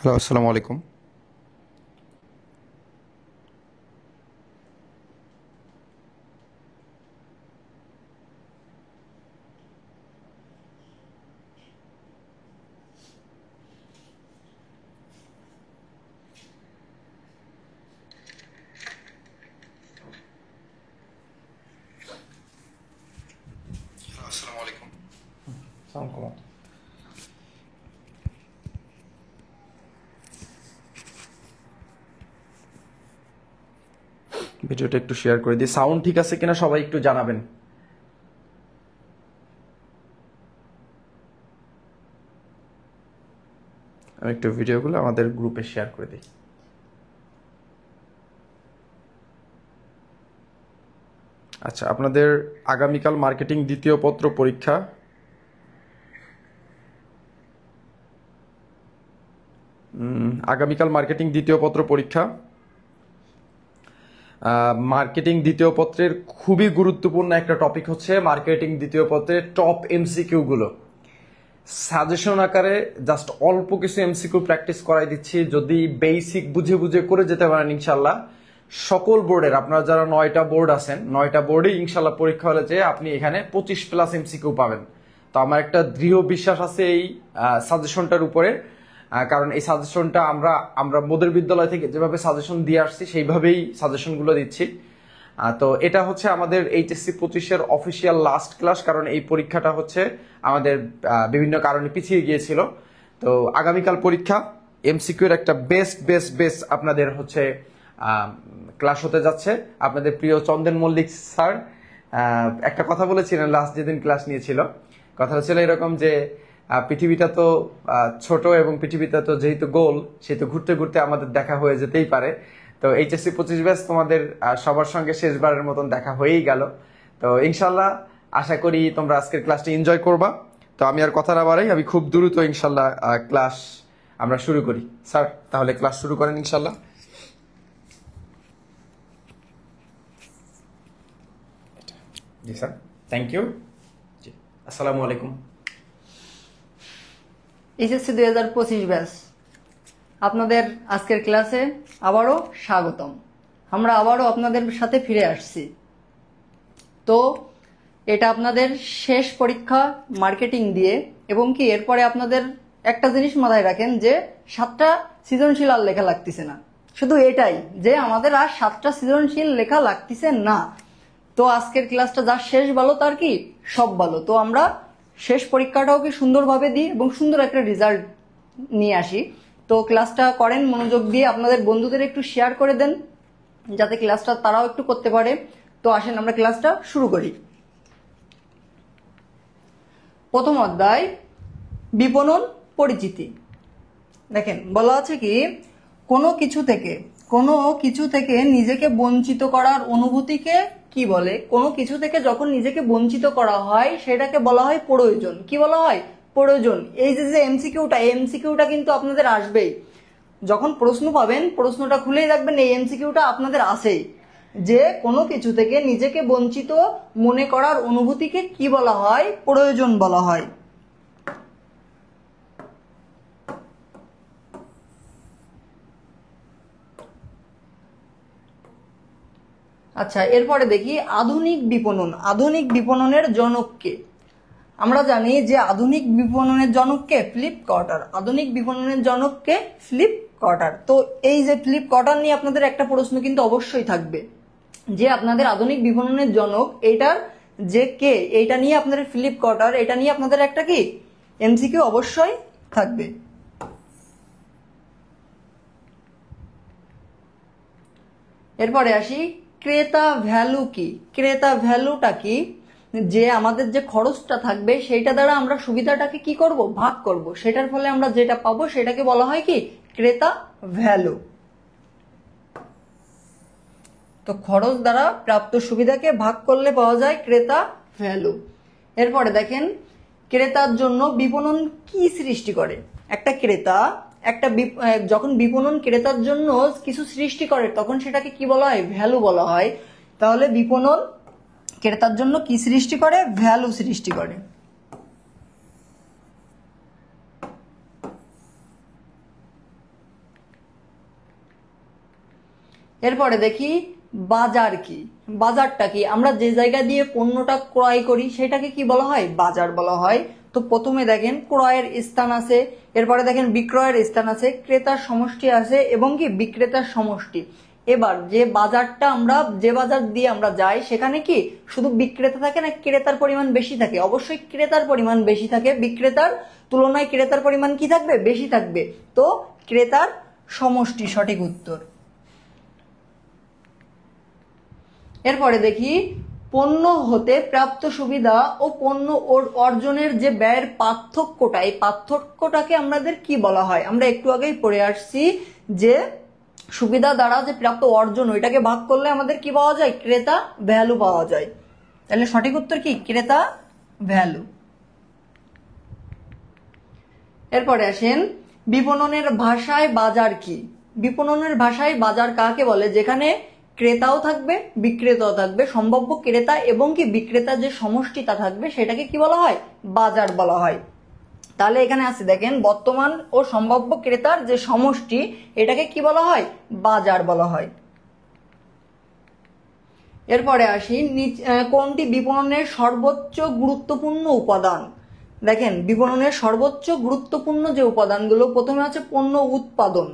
Hello, আসসালামু আলাইকুম। আসসালামু আলাইকুম। সাউন্ড কমাও। ভিডিওটা একটু শেয়ার করে দিই। সাউন্ড ঠিক আছে কিনা সবাই একটু জানাবেন। আমি একটু ভিডিওগুলো আমাদের গ্রুপে শেয়ার করে দিই। আচ্ছা, আপনাদের আগামীকাল মার্কেটিং দ্বিতীয় পত্র পরীক্ষা। আগামীকাল মার্কেটিং দ্বিতীয় পত্র পরীক্ষা। মার্কেটিং দ্বিতীয় পত্রের খুবই গুরুত্বপূর্ণ একটা টপিক হচ্ছে মার্কেটিং দ্বিতীয় পত্রের টপ এমসিকিউ গুলো। সাজেশন আকারে জাস্ট অল্প কিছু এমসিকিউ প্র্যাকটিস করাই দিচ্ছি। যদি বেসিক বুঝে বুঝে করে যেতে পারেন ইনশাল্লাহ সকল বোর্ডের, আপনারা যারা 9টা বোর্ড আছেন 9টা বোর্ডে ইনশাল্লাহ পরীক্ষা হলে যে আপনি এখানে 25+ এমসিকিউ পাবেন। তো আমার একটা দৃঢ় বিশ্বাস আছে এই সাজেশনটার উপরে, কারণ এই সাজেশনটা আমরা মোদের বিদ্যালয় থেকে যেভাবে সাজেশন দিয়ে আসছি সেইভাবেই সাজেশনগুলো দিচ্ছি। তো এটা হচ্ছে আমাদের এইচএসসি 25-এর অফিসিয়াল লাস্ট ক্লাস, কারণ এই পরীক্ষাটা হচ্ছে আমাদের বিভিন্ন কারণে পিছিয়ে গিয়েছিল। তো আগামীকাল পরীক্ষা এমসিকিউ এর একটা বেস্ট আপনাদের হচ্ছে ক্লাস হতে যাচ্ছে। আপনাদের প্রিয় চন্দন মল্লিক স্যার একটা কথা বলেছিলেন লাস্ট যেদিন ক্লাস নিয়েছিল, কথা ছিল এরকম যে পৃথিবীটা তো ছোট এবং পৃথিবীটা তো যেহেতু গোল, সেহেতু ঘুরতে ঘুরতে আমাদের দেখা হয়ে যেতেই পারে। তো এইচএসসি 25 ব্যাচ তোমাদের সবার সঙ্গে শেষবারের মতন দেখা হয়েই গেল। তো ইনশাল্লাহ আশা করি তোমরা আজকের ক্লাসটা এনজয় করবা। তো আমি আর কথা না বাড়াই, আমি খুব দ্রুত ইনশাল্লাহ ক্লাস আমরা শুরু করি। স্যার তাহলে ক্লাস শুরু করেন ইনশাল্লাহ। জি স্যার, থ্যাংক ইউ। জি, আসসালামু আলাইকুম। এইচএসসি 2025 ব্যাচ আপনাদের আজকের ক্লাসে আবারও স্বাগতম। আমরা আবারও আপনাদের সাথে ফিরে আসছি। তো এটা আপনাদের শেষ পরীক্ষা মার্কেটিং দিয়ে, এবং কি এরপরে আপনাদের একটা জিনিস মাথায় রাখেন যে 7টা সৃজনশীল আর লেখা লাগতেছে না। শুধু এটাই যে আমাদের আর 7টা সৃজনশীল লেখা লাগতেছে না। তো আজকের ক্লাসটা যা শেষ ভালো তার কি সব ভালো। তো আমরা শেষ পরীক্ষাটাও কি সুন্দরভাবে দিই এবং সুন্দর একটা রেজাল্ট নিয়ে আসি। তো ক্লাসটা করেন মনোযোগ দিয়ে, আপনাদের বন্ধুদের একটু শেয়ার করে দেন যাতে ক্লাসটা তারাও একটু করতে পারে। তো আসেন আমরা ক্লাসটা শুরু করি। প্রথম অধ্যায় বিপণন পরিচিতি। দেখেন বলা আছে কি কোনো কিছু থেকে নিজেকে বঞ্চিত করার অনুভূতিকে কি বলে? কোনো কিছু থেকে যখন নিজেকে বঞ্চিত করা হয় সেটাকে বলা হয় প্রয়োজন। কি বলা হয়? প্রয়োজন। এই যে এমসিকিউটা কিন্তু আপনাদের আসবেই। যখন প্রশ্ন পাবেন প্রশ্নটা খুলেই রাখবেন, এই এমসিকিউটা আপনাদের আসেই যে কোনো কিছু থেকে নিজেকে বঞ্চিত মনে করার অনুভূতিকে কি বলা হয়? প্রয়োজন বলা হয়। আচ্ছা, এরপরে দেখি আধুনিক বিপণন। আধুনিক বিপণনের জনককে? আমরা জানি যে আধুনিক বিপণনের জনককে ফ্লিপকার্টার। আধুনিক বিপণনের জনককে ফ্লিপকার্টার। তো এই যে ফ্লিপকার্টার নিয়ে আপনাদের একটা প্রশ্ন কিন্তু অবশ্যই থাকবে যে আপনাদের আধুনিক বিপণনের জনক এটার যে কে, এটা নিয়ে আপনাদের ফ্লিপকার্টার, এটা নিয়ে আপনাদের একটা কি এমসিকিউ অবশ্যই থাকবে। এরপরে আসি ক্রেতা ভ্যালু কি? ক্রেতা ভ্যালুটা কি? যে আমাদের যে খরচটা থাকবে সেইটা দ্বারা আমরা সুবিধাটাকে কি করব? ভাগ করব। সেটার ফলে আমরা যেটা পাবো সেটাকে বলা হয় কি? ক্রেতা ভ্যালু। তো খরচ দ্বারা প্রাপ্ত সুবিধাকে ভাগ করলে পাওয়া যায় ক্রেতা ভ্যালু। এরপরে দেখেন ক্রেতার জন্য বিপণন কি সৃষ্টি করে? একটা ক্রেতা যখন বিপণন ক্রেতার জন্য কিছু সৃষ্টি করে তখন সেটাকে কি বলা হয়? ভ্যালু বলা হয়। তাহলে বিপণন ক্রেতার জন্য কি সৃষ্টি করে? ভ্যালু সৃষ্টি করে। এরপরে দেখি বাজার কি। বাজারটা কি? আমরা যে জায়গা দিয়ে পণ্যটা ক্রয় করি সেটাকে কি বলা হয়? বাজার বলা হয়। তো প্রথমে দেখেন ক্রয়ের স্থান আছে, এরপরে দেখেন বিক্রয়ের স্থান আছে, ক্রেতার সমষ্টি আছে এবং কি বিক্রেতার সমষ্টি। এবার যে বাজারটা আমরা যে বাজার দিয়ে আমরা যাই সেখানে কি শুধু বিক্রেতা থাকে না ক্রেতার পরিমাণ বেশি থাকে? অবশ্যই ক্রেতার পরিমাণ বেশি থাকে, বিক্রেতার তুলনায় ক্রেতার পরিমাণ কি থাকবে? বেশি থাকবে। তো ক্রেতার সমষ্টি সঠিক উত্তর। এরপরে দেখি পণ্য হতে প্রাপ্ত সুবিধা ও পণ্য অর্জনের যে ব্যয়ের পার্থক্যটা, এই পার্থক্যটাকে আমাদের কি বলা হয়? আমরা একটু আগেই পড়ে আসছি যে সুবিধা দ্বারা যে প্রাপ্ত অর্জন ওইটাকে ভাগ করলে আমাদের কি পাওয়া যায়? ক্রেতা ভ্যালু পাওয়া যায়। তাহলে সঠিক উত্তর কি? ক্রেতা ভ্যালু। এরপরে আসেন বিপণনের ভাষায় বাজার কি। বিপণনের ভাষায় বাজার কাকে বলে? যেখানে ক্রেতাও থাকবে বিক্রেতাও থাকবে, সম্ভাব্য ক্রেতা এবং কি বিক্রেতা যে সমষ্টিটা থাকবে সেটাকে কি বলা হয়? বাজার বলা হয়। তাহলে এখানে আছে দেখেন বর্তমান ও সম্ভাব্য ক্রেতার যে সমষ্টি এটাকে কি বলা হয়? বাজার বলা হয়। এরপরে আসি কোনটি বিপণনের সর্বোচ্চ গুরুত্বপূর্ণ উপাদান। দেখেন বিপণনের সর্বোচ্চ গুরুত্বপূর্ণ যে উপাদানগুলো, প্রথমে আছে পণ্য উৎপাদন,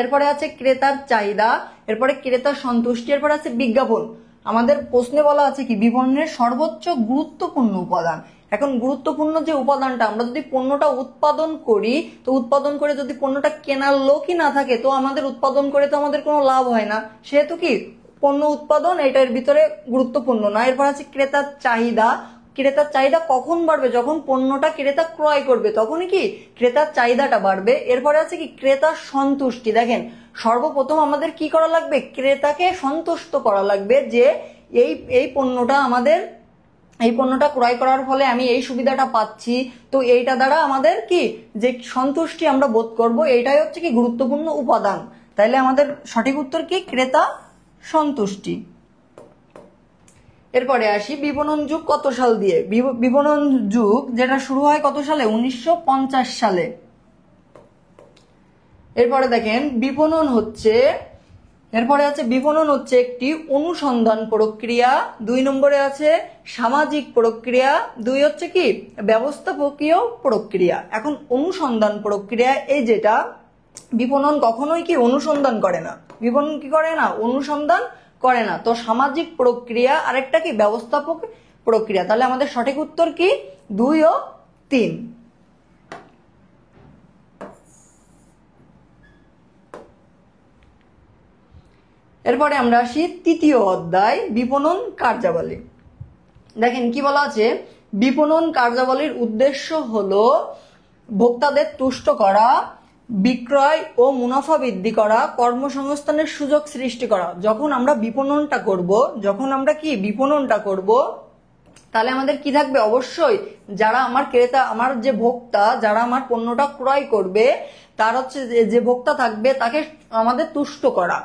এরপরে আছে ক্রেতার চাহিদা, এরপরে ক্রেতার সন্তুষ্টি, এরপরে আছে বিজ্ঞাপন। আমাদের প্রশ্নে বলা আছে কি বিপণনের সর্বোচ্চ গুরুত্বপূর্ণ উপাদান। এখন গুরুত্বপূর্ণ যে উপাদানটা, আমরা যদি পণ্যটা উৎপাদন করি তো উৎপাদন করে যদি পণ্যটা কেনার লোকই না থাকে তো আমাদের উৎপাদন করে তো আমাদের কোনো লাভ হয় না, সেহেতু কি পণ্য উৎপাদন এটার ভিতরে গুরুত্বপূর্ণ না। এরপর আছে ক্রেতার চাহিদা। ক্রেতার চাহিদা কখন বাড়বে? যখন পণ্যটা ক্রেতা ক্রয় করবে তখনই কি ক্রেতার চাহিদাটা বাড়বে। এরপরে আছে কি ক্রেতার সন্তুষ্টি। দেখেন সর্বপ্রথম আমাদের কি করা লাগবে? ক্রেতাকে সন্তুষ্ট করা লাগবে যে এই পণ্যটা ক্রয় করার ফলে আমি এই সুবিধাটা পাচ্ছি, তো এইটা দ্বারা আমাদের কি যে সন্তুষ্টি আমরা বোধ করব, এইটাই হচ্ছে কি গুরুত্বপূর্ণ উপাদান। তাইলে আমাদের সঠিক উত্তর কি? ক্রেতা সন্তুষ্টি। এরপরে আসি বিপণন যুগ কত সাল দিয়ে। বিপণন যুগ যেটা শুরু হয় কত সালে? 1950 সালে। এরপরে দেখেন এরপরে আছে বিপণন হচ্ছে একটি অনুসন্ধান প্রক্রিয়া, 2 নম্বরে আছে সামাজিক প্রক্রিয়া, 2 হচ্ছে কি ব্যবস্থাপকীয় প্রক্রিয়া। এখন অনুসন্ধান প্রক্রিয়া এই যেটা, বিপণন কখনোই কি অনুসন্ধান করে না। বিপণন কি করে না? অনুসন্ধান করে না। তো সামাজিক প্রক্রিয়া আরেকটা কি ব্যবস্থাপক প্রক্রিয়া। তাহলে আমাদের সঠিক উত্তর কি? 2 ও 3। এরপরে আমরা আসি তৃতীয় অধ্যায় বিপণন কার্যাবলী। দেখেন কি বলা আছে? বিপণন কার্যাবলীর উদ্দেশ্য হলো ভোক্তাদের তুষ্ট করা, বিক্রয় ও মুনাফা বৃদ্ধি করা, কর্মসংস্থানের সুযোগ সৃষ্টি করা। যখন আমরা বিপণনটা করব তাহলে আমাদের কি থাকবে? অবশ্যই যারা আমার ক্রেতা, আমার যে ভোক্তা, যারা আমার পণ্যটা ক্রয় করবে তার হচ্ছে যে ভোক্তা থাকবে তাকে আমাদের তুষ্ট করা।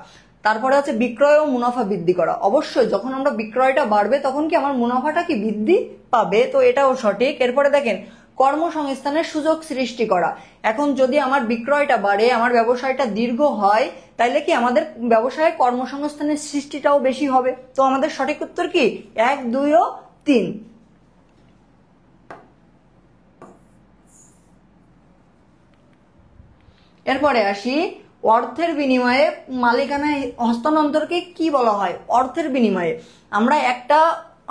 তারপরে হচ্ছে বিক্রয় ও মুনাফা বৃদ্ধি করা। অবশ্যই যখন আমরা বিক্রয়টা বাড়বে তখন কি আমার মুনাফাটা কি বৃদ্ধি পাবে, তো এটাও সঠিক। এরপরে দেখেন কর্মসংস্থানের সুযোগ সৃষ্টি করা। এখন যদি আমার বিক্রয়টা বাড়ে, আমার ব্যবসায়টা দীর্ঘ হয়, তাইলে কি আমাদের ব্যবসায়ে কর্মসংস্থানের সৃষ্টিটাও বেশি হবে। তো আমাদের সঠিক উত্তর কি? 1, 2 ও 3। এরপরে আসি অর্থের বিনিময়ে মালিকানা হস্তান্তরকে কি বলা হয়? অর্থের বিনিময়ে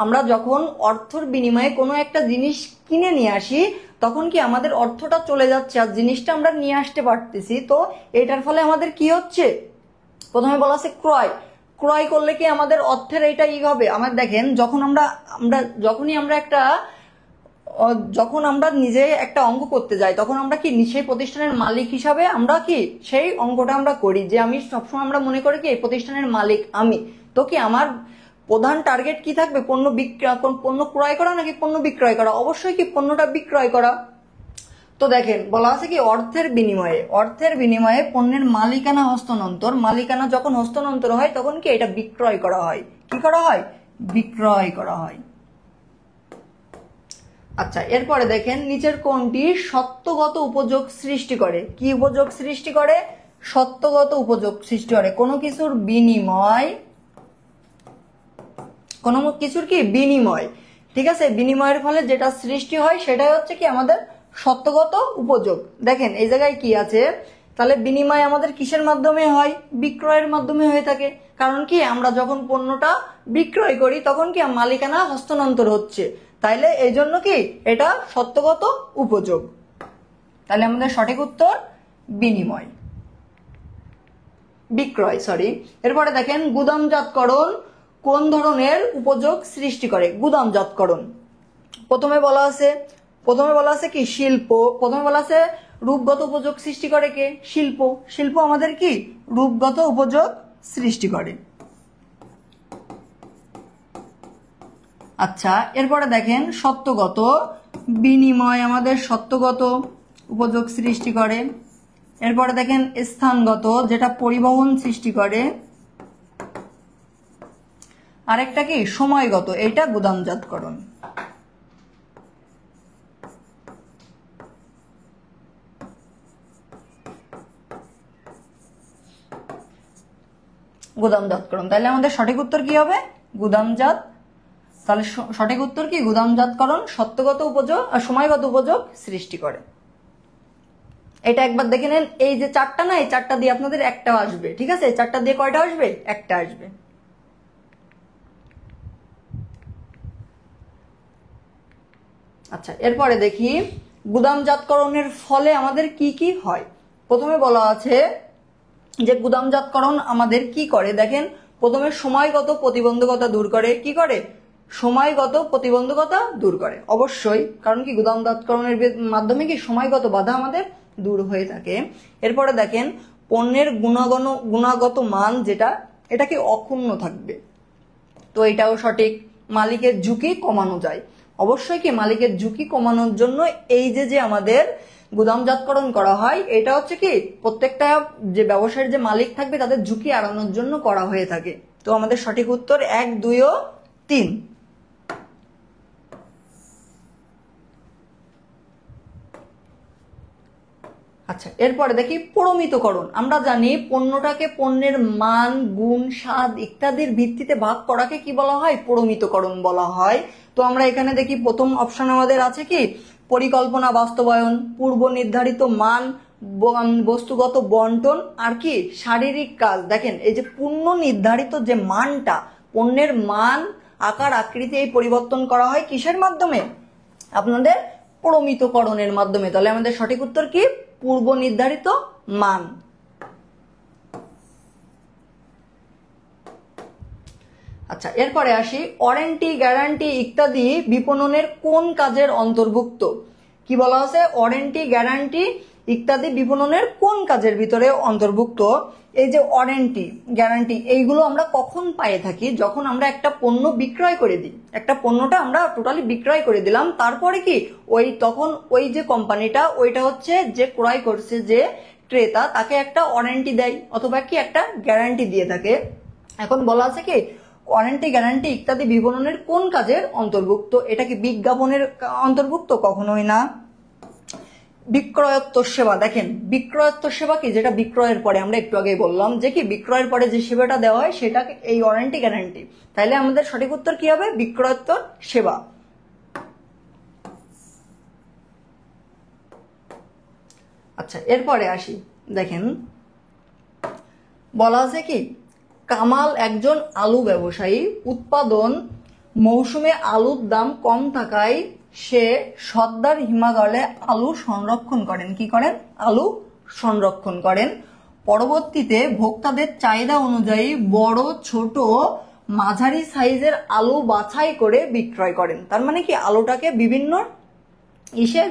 আমরা যখন অর্থের বিনিময়ে কোনো একটা জিনিস কিনে নিয়ে আসি তখন কি আমাদের অর্থটা চলে যাচ্ছে আর জিনিসটা আমরা নিয়ে আসতে পারতেছি। তো এটার ফলে আমাদের কি হচ্ছে? প্রথমে বলা আছে ক্রয় করলে কি আমাদের অর্থের এইটা হবে। আমার দেখেন যখন আমরা নিজে একটা অঙ্ক করতে যাই তখন আমরা কি সেই প্রতিষ্ঠানের মালিক হিসাবে আমরা কি সেই অঙ্কটা আমরা করি, যে আমি সবসময় আমরা মনে করি কি এই প্রতিষ্ঠানের মালিক আমি। তো কি আমার প্রধান টার্গেট কি থাকবে? পণ্য ক্রয় করা নাকি পণ্য বিক্রয় করা? অবশ্যই কি পণ্যটা বিক্রয় করা। তো দেখেন বলা আছে কি অর্থের বিনিময়ে পণ্যের মালিকানা হস্তান্তর। মালিকানা যখন হস্তান্তর হয় তখন কি এটা বিক্রয় করা হয়। কি করা হয়? বিক্রয় করা হয়। আচ্ছা, এরপরে দেখেন নিচের কোনটি সত্যগত উপযোগ সৃষ্টি করে। কি উপযোগ সৃষ্টি করে? সত্যগত উপযোগ সৃষ্টি করে। কোনো কিছুর বিনিময়, কোনো কিছুর কি বিনিময়, ঠিক আছে, বিনিময়ের ফলে যেটা সৃষ্টি হয় সেটাই হচ্ছে কি আমাদের সত্যগত উপযোগ। দেখেন এই জায়গায় কি আছে, তাহলে বিনিময় আমাদের কিসের মাধ্যমে হয়? বিক্রয়ের মাধ্যমে হয়ে থাকে। কারণ কি আমরা যখন পণ্যটা বিক্রয় করি তখন কি মালিকানা হস্তান্তর হচ্ছে, তাইলে এই জন্য কি এটা সত্যগত উপযোগ। তাহলে আমাদের সঠিক উত্তর বিনিময়, বিক্রয়, সরি। এরপরে দেখেন গুদামজাতকরণ কোন ধরনের উপযোগ সৃষ্টি করে? গুদামজাতকরণ প্রথমে বলা আছে কি শিল্প, প্রথমে বলা আছে রূপগত উপযোগ সৃষ্টি করে কে? শিল্প। শিল্প আমাদের কি রূপগত উপযোগ সৃষ্টি করে। আচ্ছা, এরপরে দেখেন সত্যগত, বিনিময় আমাদের সত্যগত উপযোগ সৃষ্টি করে। এরপরে দেখেন স্থানগত, যেটা পরিবহন সৃষ্টি করে। আরেকটা কি সময়গত, এটা গুদামজাতকরণ। গুদামজাতকরণ, তাহলে আমাদের সঠিক উত্তর কি হবে? গুদামজাত। তাহলে সঠিক উত্তর কি? গুদামজাতকরণ সত্যগত উপযোগ আর সময়গত উপযোগ সৃষ্টি করে। এটা একবার দেখে নেন, এই যে চারটা না, এই চারটা দিয়ে আপনাদের একটা আসবে, ঠিক আছে? এই চারটা দিয়ে কয়টা আসবে? একটা আসবে। আচ্ছা, এরপরে দেখি গুদামজাতকরণের ফলে আমাদের কি কি হয়। প্রথমে বলা আছে যে গুদামজাতকরণ আমাদের কি করে, দেখেন প্রথমে সময়গত প্রতিবন্ধকতা দূর করে। কি করে? সময়গত প্রতিবন্ধকতা দূর করে, অবশ্যই, কারণ কি গুদামজাতকরণের মাধ্যমে কি সময়গত বাধা আমাদের দূর হয়ে থাকে। এরপরে দেখেন পণ্যের গুণগত মান যেটা, এটা কি অক্ষুণ্ণ থাকবে, তো এটাও সঠিক। মালিকের ঝুঁকি কমানো যায়, অবশ্যই কি মালিকের ঝুঁকি কমানোর জন্য এই যে আমাদের গুদামজাতকরণ করা হয়, এটা হচ্ছে কি প্রত্যেকটা যে ব্যবসায়ের যে মালিক থাকবে তাদের ঝুঁকি এড়ানোর জন্য করা হয়ে থাকে। তো আমাদের সঠিক উত্তর 1, 2 ও 3। আচ্ছা, এরপরে দেখি প্রমিতকরণ। আমরা জানি পণ্যটাকে পণ্যের মান, গুণ, স্বাদ ইত্যাদির ভিত্তিতে ভাগ করাকে কি বলা হয়? প্রমিতকরণ বলা হয়। তো আমরা এখানে দেখি প্রথম অপশন আমাদের আছে কি পরিকল্পনা বাস্তবায়ন, পূর্ব নির্ধারিত মান, বস্তুগত বন্টন, আর কি শারীরিক কাজ। দেখেন এই যে পূর্ণ নির্ধারিত যে মানটা, পণ্যের মান, আকার, আকৃতি এই পরিবর্তন করা হয় কিসের মাধ্যমে? আপনাদের প্রমিতকরণের মাধ্যমে। তাহলে আমাদের সঠিক উত্তর কি? পূর্ব নির্ধারিত মান। আচ্ছা, এরপরে আসি ওয়ারেন্টি, গ্যারান্টি ইত্যাদি বিপণনের কোন কাজের অন্তর্ভুক্ত? কি বলা আছে? ওয়ারেন্টি, গ্যারান্টি ইত্যাদি বিপণনের কোন কাজের ভিতরে অন্তর্ভুক্ত? এই যে ওয়ারেন্টি, গ্যারান্টি এইগুলো আমরা কখন পায়ে থাকি? যখন আমরা একটা পণ্য বিক্রয় করে দিই, একটা পণ্যটা আমরা টোটালি বিক্রয় করে দিলাম, তারপরে কি তখন ওই যে কোম্পানিটা, ওইটা হচ্ছে যে ক্রয় করছে যে ক্রেতা, তাকে একটা ওয়ারেন্টি দেয় অথবা কি একটা গ্যারান্টি দিয়ে থাকে। এখন বলা আছে কি ওয়ারেন্টি, গ্যারান্টি ইত্যাদি বিপণনের কোন কাজের অন্তর্ভুক্ত? এটা কি বিজ্ঞাপনের অন্তর্ভুক্ত? কখনোই না। বিক্রয়োত্তর সেবা, দেখেন বিক্রয়োত্তর সেবা কি? যেটা বিক্রয়ের পরে, আমরা একটু আগে বললাম যে কি বিক্রয়ের পরে যে সেবাটা দেওয়া হয় সেটাকে এই ওয়ারেন্টি, গ্যারান্টি। তাইলে আমাদের সঠিক উত্তর কি হবে? বিক্রয়োত্তর সেবা। আচ্ছা, এরপরে আসি, দেখেন বলা আছে কি কামাল একজন আলু ব্যবসায়ী, উৎপাদন মৌসুমে আলুর দাম কম থাকায় সে সর্দার হিমাগারে আলু সংরক্ষণ করেন। কি করেন? আলু সংরক্ষণ করেন। পরবর্তীতে ভোক্তাদের চাহিদা অনুযায়ী বড়, ছোট, মাঝারি সাইজের আলু বাছাই করে বিক্রয় করেন। তার মানে কি আলুটাকে বিভিন্ন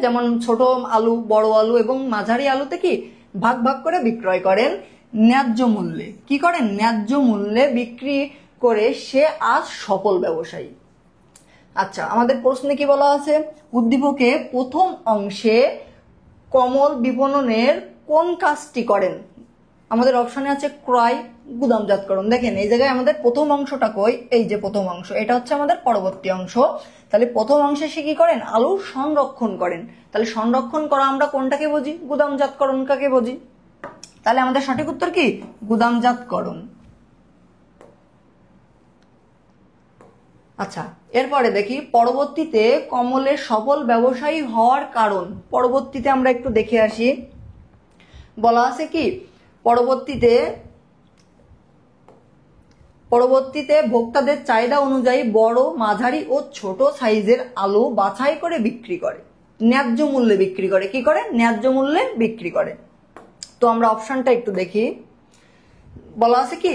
যেমন ছোট আলু, বড় আলু এবং মাঝারি আলুতে কি ভাগ ভাগ করে বিক্রয় করেন ন্যায্য মূল্যে। কি করেন? ন্যায্য মূল্যে বিক্রি করে সে আজ সফল ব্যবসায়ী। আচ্ছা, আমাদের প্রশ্নে কি বলা আছে? উদ্দীপকে প্রথম অংশে কমল বিপণনের কোন কাজটি করেন? আমাদের অপশনে আছে ক্রয়, গুদামজাতকরণ। দেখেন এই জায়গায় আমাদের প্রথম অংশটা কই? এই যে প্রথম অংশ, এটা হচ্ছে আমাদের পরবর্তী অংশ। তাহলে প্রথম অংশে সে কি করেন? আলু সংরক্ষণ করেন। তাহলে সংরক্ষণ করা আমরা কোনটাকে বুঝি? গুদামজাতকরণ কাকে বুঝি? তাহলে আমাদের সঠিক উত্তর কি গুদামজাতকরণ। আচ্ছা, এরপরে দেখি পরবর্তীতে কমলের সফল ব্যবসায়ী হওয়ার কারণ। পরবর্তীতে আমরা একটু দেখে আসি। বলা আছে কি পরবর্তীতে ভোক্তাদের চাহিদা অনুযায়ী বড়, মাঝারি ও ছোট সাইজের আলু বাছাই করে বিক্রি করে, ন্যায্য মূল্যে বিক্রি করে। কি করে? ন্যায্য মূল্যে বিক্রি করে। তো আমরা অপশনটা একটু দেখি। বলা আছে কি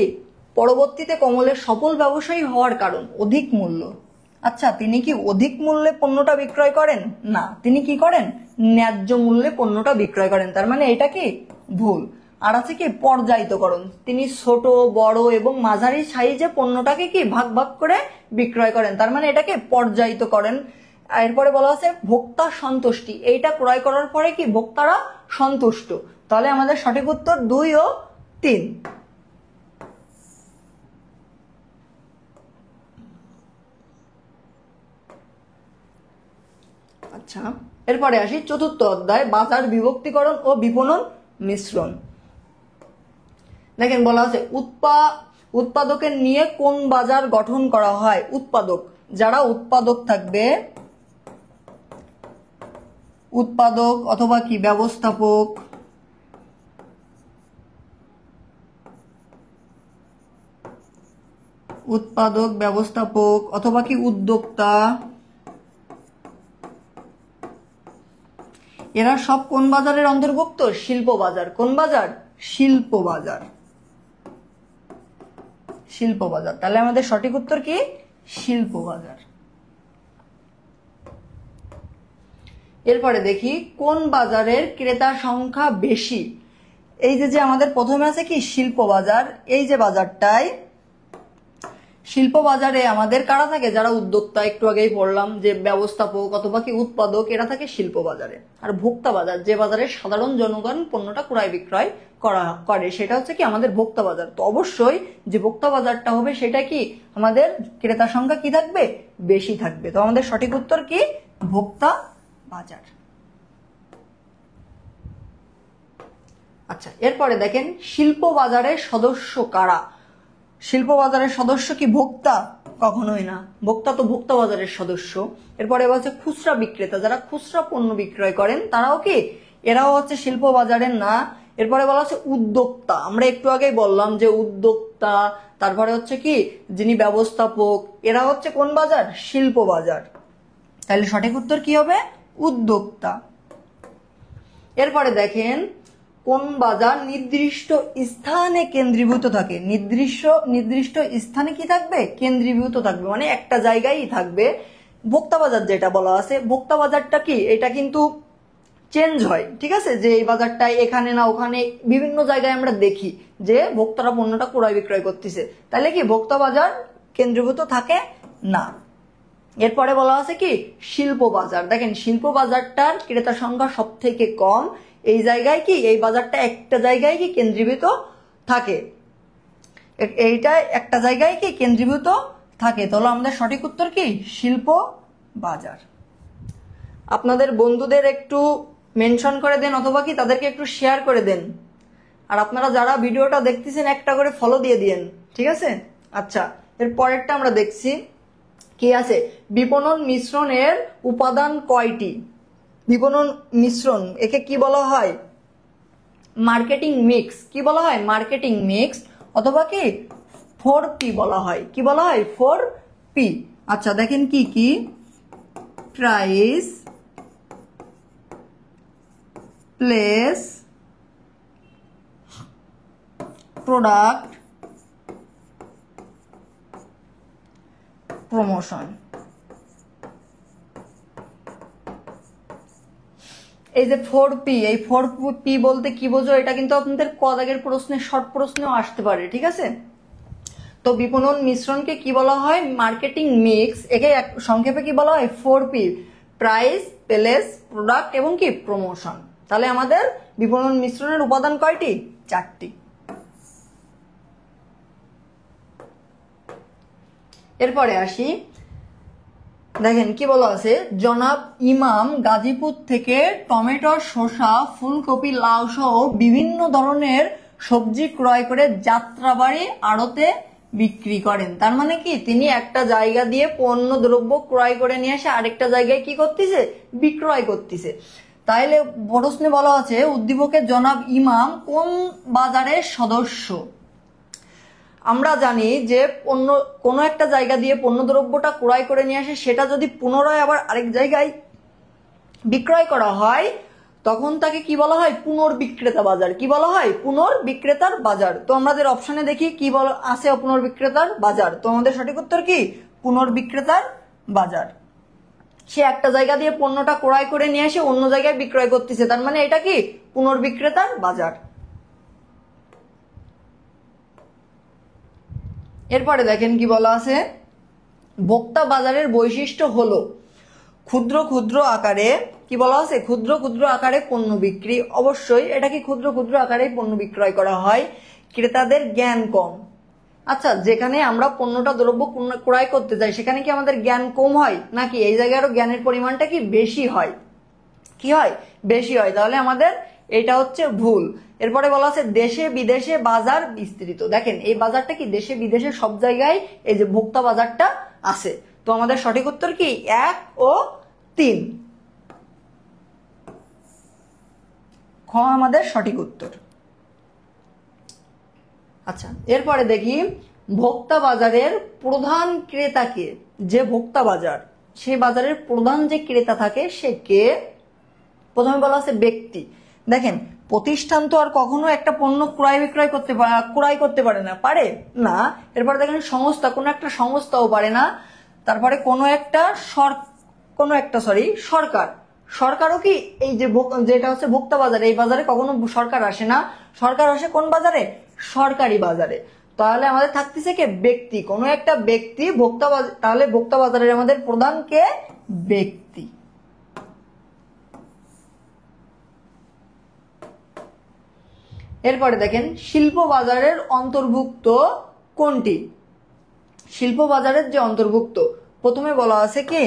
পরবর্তীতে কমলের সফল ব্যবসায়ী হওয়ার কারণ অধিক মূল্য। আচ্ছা, তিনি কি অধিক মূল্যে পণ্যটা বিক্রয় করেন? না, তিনি কি করেন? ন্যায্য মূল্যে পণ্যটা বিক্রয় করেন। তার মানে এটা কি ভুল। আর আছে কি পর্যায়িতকরণ, তিনি ছোট, বড় এবং মাঝারি সাইজে পণ্যটাকে কি ভাগ ভাগ করে বিক্রয় করেন। তার মানে এটাকে পর্যায়িত করেন। এরপরে বলা আছে ভোক্তা সন্তুষ্টি, এইটা ক্রয় করার পরে কি ভোক্তারা সন্তুষ্ট। তাহলে আমাদের সঠিক উত্তর 2 ও 3। আচ্ছা, এরপরে আসি চতুর্থ অধ্যায়, বাজার বিভক্তিকরণ ও বিপণন মিশ্রণ। দেখেন বলা আছে উৎপাদকের নিয়ে কোন বাজার গঠন করা হয়। উৎপাদক, যারা উৎপাদক থাকবে, উৎপাদক অথবা কি ব্যবস্থাপক, উৎপাদক, ব্যবস্থাপক অথবা কি উদ্যোক্তা, এরা সব কোন বাজারের অন্তর্ভুক্ত? শিল্প বাজার। কোন বাজার? শিল্প বাজার। শিল্প বাজার। তাহলে আমাদের সঠিক উত্তর কি শিল্প বাজার। এরপরে দেখি কোন বাজারের ক্রেতা সংখ্যা বেশি। এই যে আমাদের প্রথমে আছে কি শিল্প বাজার, এই যে বাজারটায় শিল্প বাজারে আমাদের কারা থাকে? যারা উদ্যোক্তা, একটু আগেই পড়লাম যে ব্যবস্থাপক অথবা কি উৎপাদক, এরা থাকে শিল্প বাজারে। আর ভোক্তা বাজার, যে বাজারে সাধারণ জনগণ পণ্যটা ক্রয় বিক্রয় করে, সেটা হচ্ছে কি আমাদের ভোক্তা বাজার। তো অবশ্যই যে ভোক্তা বাজারটা হবে সেটা কি আমাদের ক্রেতা সংখ্যা কি থাকবে? বেশি থাকবে। তো আমাদের সঠিক উত্তর কি ভোক্তা বাজার। আচ্ছা, এরপরে দেখেন শিল্প বাজারের সদস্য কারা। শিল্প বাজারের সদস্য কি ভোক্তা? কখনোই না, ভোক্তা তো ভোক্তা বাজারের সদস্য। এরপরে বলছে খুচরা বিক্রেতা, যারা খুচরা পণ্য বিক্রয় করেন তারাও কি? এরাও হচ্ছে শিল্প বাজারের না। এরপরে বলা হচ্ছে উদ্যোক্তা, আমরা একটু আগেই বললাম যে উদ্যোক্তা, তারপরে হচ্ছে কি যিনি ব্যবস্থাপক, এরা হচ্ছে কোন বাজার? শিল্প বাজার। তাহলে সঠিক উত্তর কি হবে? উদ্যোক্তা। এরপরে দেখেন কোন বাজার নির্দিষ্ট স্থানে কেন্দ্রীভূত থাকে। নির্দিষ্ট স্থানে কি থাকবে? কেন্দ্রীভূত থাকবে, মানে একটা জায়গায় থাকবে। ভোক্তা বাজার যেটা বলা আছে, ভোক্তা বাজারটা কি এটা কিন্তু চেঞ্জ হয়, ঠিক আছে, যে এই বাজারটা এখানে না ওখানে, বিভিন্ন জায়গায় আমরা দেখি যে ভোক্তারা পণ্যটা ক্রয় বিক্রয় করতেছে। তাহলে কি ভোক্তা বাজার কেন্দ্রীভূত থাকে না। এরপরে বলা আছে কি শিল্প বাজার। দেখেন শিল্প বাজারটার ক্রেতা সংখ্যা সব থেকে কম। এই জায়গায় কি এই বাজারটা একটা জায়গায় কি কেন্দ্রীভূত থাকে, এইটা একটা জায়গায় কি কেন্দ্রীভূত থাকে। তাহলে আমাদের সঠিক উত্তর কি শিল্প বাজার। আপনাদের বন্ধুদের একটু মেনশন করে দেন অথবা কি তাদেরকে একটু শেয়ার করে দেন। আর আপনারা যারা ভিডিওটা দেখতেছেন একটা করে ফলো দিয়ে দিন, ঠিক আছে। আচ্ছা, এর পরেরটা আমরা দেখছি কি আছে, বিপণন মিশ্রণের উপাদান কয়টি। বিপণন মিশ্রণ একে কি বলা হয়? Marketing mix. কি বলা হয়? মার্কেটিং মিক্স অথবা কি 4P বলা হয়। কি বলা হয়? 4P। আচ্ছা, দেখেন কি কি, প্রাইস, প্লেস, প্রোডাক্ট, প্রমোশন। এই যে 4P, এই 4P বলতে কি বোঝো? এটা কিন্তু আপনাদের ক দাগের প্রশ্নে, শর্ট প্রশ্নেও আসতে পারে, ঠিক আছে। তো বিপণন মিশ্রণকে কি বলা হয়? Marketing mix. একে সংক্ষেপে কি বলা হয়? 4P, প্রাইস, প্লেস, প্রোডাক্ট এবং কি প্রমোশন। তাহলে আমাদের বিপণন মিশ্রণের উপাদান কয়টি? 4টি। এরপরে আসি, দেখেন কি বলা আছে, জনাব ইমাম গাজীপুর থেকে টমেটো, শসা, ফুলকপি, লাউ সহ বিভিন্ন ধরনের সবজি ক্রয় করে যাত্রাবাড়ি আড়তে বিক্রি করেন। তার মানে কি, তিনি একটা জায়গা দিয়ে পণ্য দ্রব্য ক্রয় করে নিয়ে এসে আরেকটা জায়গায় কি করতেছে, বিক্রয় করতেছে। তাইলে প্রশ্নে বলা আছে উদ্দীপকের জনাব ইমাম কোন বাজারের সদস্য। আমরা জানি যে কোনো একটা জায়গা দিয়ে পণ্য দ্রব্যটা ক্রয় করে নিয়ে আসে, সেটা যদি পুনরায় আবার আরেক জায়গায় বিক্রয় করা হয় তখন তাকে কি বলা হয়, পুনর্বিক্রেতা বাজার। কি বলা হয়, পুনর্বিক্রেতার বাজার। তো আমাদের অপশনে দেখি কি বলা আছে, পুনর্বিক্রেতার বাজার। তো আমাদের সঠিক উত্তর কি, পুনর্বিক্রেতার বাজার। সে একটা জায়গা দিয়ে পণ্যটা ক্রয় করে নিয়ে এসে অন্য জায়গায় বিক্রয় করতেছে, তার মানে এটা কি, পুনর্বিক্রেতার বাজার। এরপরে দেখেন কি বলা আছে, ভোক্তা বাজারের বৈশিষ্ট্য হলো ক্ষুদ্র ক্ষুদ্র আকারে, কি বলা আছে, ক্ষুদ্র ক্ষুদ্র আকারে পণ্য বিক্রি। অবশ্যই এটা কি, ক্ষুদ্র ক্ষুদ্র আকারে পণ্য বিক্রয় করা হয়। ক্রেতাদের জ্ঞান কম। আচ্ছা, যেখানে আমরা পণ্যটা দ্রব্য ক্রয় করতে যাই সেখানে কি আমাদের জ্ঞান কম হয় নাকি এই জায়গায় আরো জ্ঞানের পরিমাণটা কি বেশি হয়, কি হয়, বেশি হয়। তাহলে আমাদের এটা হচ্ছে ভুল। এরপরে বলা আছে দেশে বিদেশে বাজার বিস্তৃত। দেখেন এই বাজারটা কি, দেশে বিদেশে সব জায়গায় এই যে ভোক্তা বাজারটা আছে। তো আমাদের সঠিক উত্তর কি, 1 ও 3, খ আমাদের সঠিক উত্তর। আচ্ছা, এরপরে দেখি ভোক্তা বাজারের প্রধান ক্রেতাকে। যে ভোক্তা বাজার, সেই বাজারের প্রধান যে ক্রেতা থাকে সে কে। প্রথমে বলা আছে ব্যক্তি। দেখেন প্রতিষ্ঠান তো আর কখনো একটা পণ্য ক্রয় করতে পারে না, পারে না। এরপরে দেখেন সংস্থা, কোনো একটা সংস্থাও পারে না। তারপরে সরকার, সরকারও কি এই যে যেটা হচ্ছে ভোক্তা বাজার, এই বাজারে কখনো সরকার আসে না। সরকার আসে কোন বাজারে, সরকারি বাজারে। তাহলে আমাদের থাকতেছে কে, ব্যক্তি, কোনো একটা ব্যক্তি ভোক্তা বাজার। তাহলে ভোক্তা বাজারের আমাদের প্রধান কে, ব্যক্তি। এরপরে দেখেন শিল্প বাজারের অন্তর্ভুক্ত কোনটি। শিল্প বাজারের যে অন্তর্ভুক্ত, প্রথমে বলা আছে কি,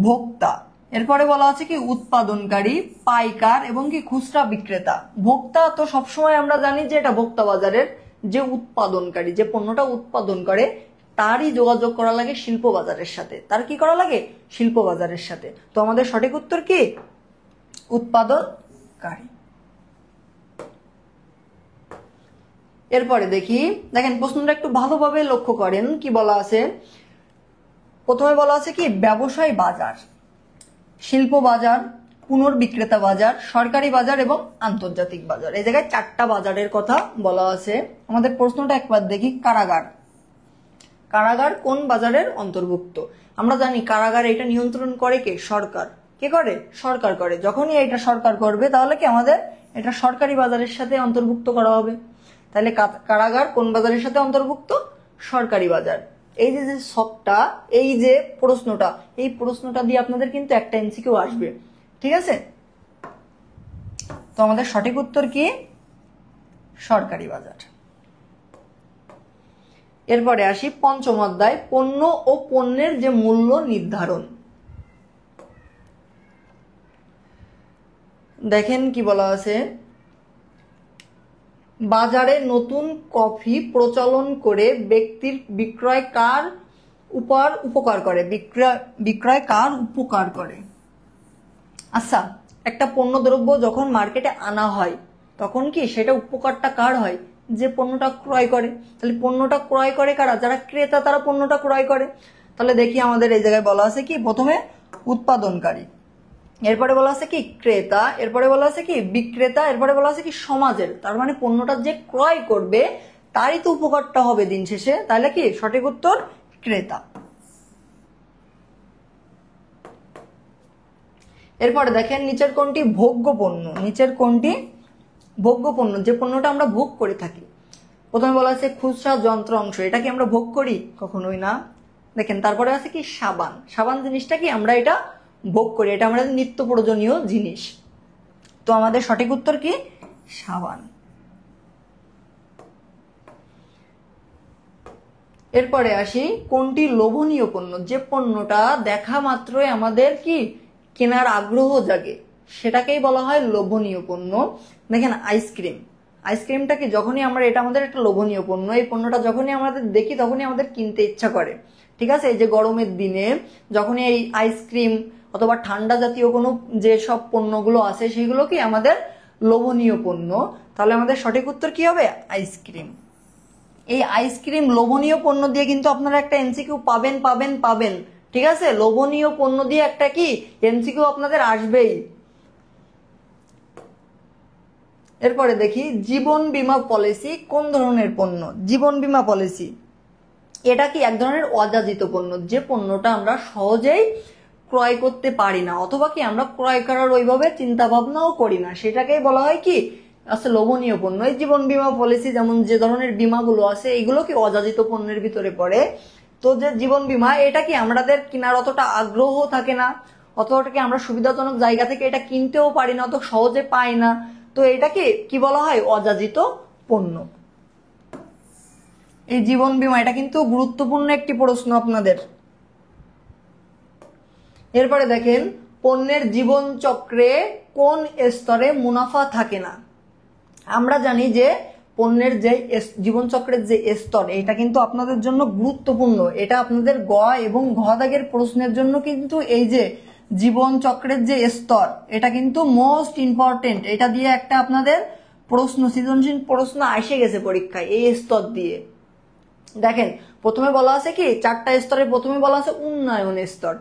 ভোক্তা। এরপরে বলা আছে কি, উৎপাদনকারী, পাইকার এবং কি খুচরা বিক্রেতা। ভোক্তা তো সবসময় আমরা জানি যে এটা ভোক্তা বাজারের যে উৎপাদনকারী, যে পণ্যটা উৎপাদন করে তারই যোগাযোগ করা লাগে শিল্প বাজারের সাথে। তার কি করা লাগে, শিল্প বাজারের সাথে। তো আমাদের সঠিক উত্তর কি, উৎপাদনকারী। এরপরে দেখেন প্রশ্নটা একটু ভালোভাবে লক্ষ্য করেন। কি বলা আছে, প্রথমে বলা আছে কি, ব্যবসায় বাজার, শিল্প বাজার, পুনর্বিক্রেতা বাজার, সরকারি বাজার এবং আন্তর্জাতিক বাজার। এই জায়গায় 4টা বাজারের কথা বলা আছে। আমাদের প্রশ্নটা একবার দেখি, কারাগার। কারাগার কোন বাজারের অন্তর্ভুক্ত। আমরা জানি কারাগার এটা নিয়ন্ত্রণ করে কে, সরকার। কে করে, সরকার করে। যখনই এটা সরকার করবে তাহলে কি আমাদের এটা সরকারি বাজারের সাথে অন্তর্ভুক্ত করা হবে। তাহলে কারাগার কোন বাজারের সাথে অন্তর্ভুক্ত, সরকারি বাজার। এই যে সবটা, এই যে প্রশ্নটা, এই প্রশ্নটা দিয়ে আপনাদের কিন্তু একটা এমসিকিউ আসবে, ঠিক আছে। তো আমাদের সঠিক উত্তর কি, সরকারি বাজার। এরপরে আসি পঞ্চম অধ্যায়, পণ্য ও পণ্যের যে মূল্য নির্ধারণ। দেখেন কি বলা আছে, বাজারে নতুন কফি প্রচলন করে ব্যক্তির বিক্রয় কার উপকার করে, বিক্রয় কার উপকার করে। আচ্ছা, একটা পণ্য দ্রব্য যখন মার্কেটে আনা হয় তখন কি সেটা উপকারটা কার হয়, যে পণ্যটা ক্রয় করে। তাহলে পণ্যটা ক্রয় করে কারা, যারা ক্রেতা তারা পণ্যটা ক্রয় করে। তাহলে দেখি আমাদের এই জায়গায় বলা আছে কি, প্রথমে উৎপাদনকারী, এরপরে বলা আছে কি ক্রেতা, এরপরে বলা আছে কি বিক্রেতা, এরপরে বলা আছে কি সমাজের। তার মানে পণ্যটা যে ক্রয় করবে তারই তো উপকারটা হবে দিন শেষে। তাহলে কি সঠিক উত্তর ক্রেতা। এরপরে দেখেন নিচের কোনটি ভোগ্য পণ্য, নিচের কোনটি ভোগ্য পণ্য, যে পণ্যটা আমরা ভোগ করে থাকি। প্রথমে বলা আছে খুচরা যন্ত্র অংশ, এটা কি আমরা ভোগ করি, কখনোই না। দেখেন তারপরে আছে কি সাবান, সাবান জিনিসটা কি আমরা এটা ভোগ করি, এটা আমাদের নিত্য প্রয়োজনীয় জিনিস। তো আমাদের সঠিক উত্তর কি সাবান। এরপরে আসি কোনটি লোভনীয় পণ্য, যে পণ্যটা দেখা মাত্রই আমাদের কি কেনার আগ্রহ জাগে সেটাকেই বলা হয় লোভনীয় পণ্য। দেখেন আইসক্রিম, আইসক্রিমটা কি যখনই আমরা, এটা আমাদের একটা লোভনীয় পণ্য, এই পণ্যটা যখনই আমাদের দেখি তখনই আমাদের কিনতে ইচ্ছা করে। ঠিক আছে, এই যে গরমের দিনে যখনই এই আইসক্রিম অথবা ঠান্ডা জাতীয় কোনো যে সব পণ্যগুলো আছে সেগুলো কি আমাদের লোভনীয় পণ্য, তাহলে আমাদের সঠিক উত্তর কি হবে? আইসক্রিম। এই আইসক্রিম লোভনীয় পণ্য দিয়ে কিন্তু আপনারা একটা এমসিকিউ পাবেন পাবেন পাবেন। ঠিক আছে, লোভনীয় পণ্য দিয়ে একটা কি এমসিকিউ আপনাদের আসবেই। এরপরে দেখি জীবন বীমা পলিসি কোন ধরনের পণ্য? জীবন বীমা পলিসি এটা কি এক ধরনের অযাচিত পণ্য, যে পণ্যটা আমরা সহজেই ক্রয় করতে পারি না, অথবা কি আমরা ক্রয় করার ওইভাবে চিন্তা ভাবনাও করি না, সেটাকেই বলা হয় কি আছে লোভনীয় পণ্য। এই জীবন বীমা পলিসি যেমন যে ধরনের বীমাগুলো আছে এগুলো কি অযাচিত পণ্যের ভিতরে পড়ে। তো যে জীবন বীমা এটা কি আমাদের কেনার অতটা আগ্রহ থাকে না, অতটা কি আমরা সুবিধাজনক জায়গা থেকে এটা কিনতেও পারি না, অত সহজে পাই না, তো এটাকে কি বলা হয়? অযাচিত পণ্য। এই জীবন বীমা এটা কিন্তু গুরুত্বপূর্ণ একটি প্রশ্ন আপনাদের। এরপরে দেখেন পণ্যের জীবন চক্রে কোন স্তরে মুনাফা থাকে না? আমরা জানি যে পণ্যের যে জীবন চক্রের যে স্তর এটা কিন্তু আপনাদের জন্য গুরুত্বপূর্ণ। এটা আপনাদের গ এবং ঘ দাগের প্রশ্নের জন্য কিন্তু এই যে জীবন চক্রের যে স্তর এটা কিন্তু মোস্ট ইম্পর্টেন্ট। এটা দিয়ে একটা আপনাদের প্রশ্ন, সৃজনশীল প্রশ্ন এসে গেছে পরীক্ষায় এই স্তর দিয়ে। দেখেন প্রথমে বলা আছে কি চারটা স্তরে, প্রথমে বলা আছে উন্নয়ন স্তর,